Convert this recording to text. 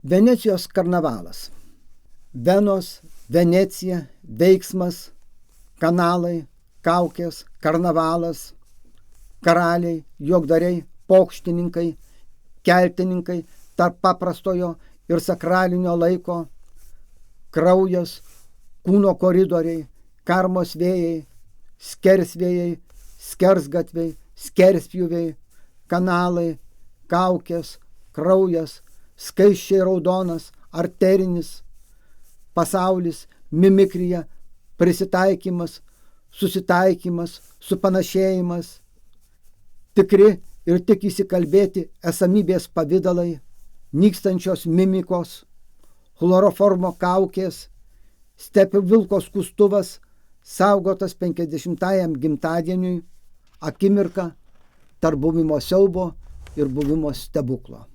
Venecijos karnavalas. Venos, Venecija, veiksmas, kanalai, kaukės, karnavalas, karaliai, juokdariai, pokštininkai, keltininkai tarp paprastojo ir sakralinio laiko, kraujas, kūno koridoriai, karmos vėjai, skersvėjai, skersgatviai, skerspjūviai, kanalai, kaukės, kraujas, skaisčiai raudonas, arterinis, pasaulis, mimikrija, prisitaikymas, susitaikymas, supanašėjimas, tikri ir tik įsikalbėti esamybės pavidalai, nykstančios mimikos, chloroformo kaukės, stepių vilko skustuvas, saugotas 50-ajam gimtadieniui, akimirka tarp buvimo siaubo ir buvimo stebuklo.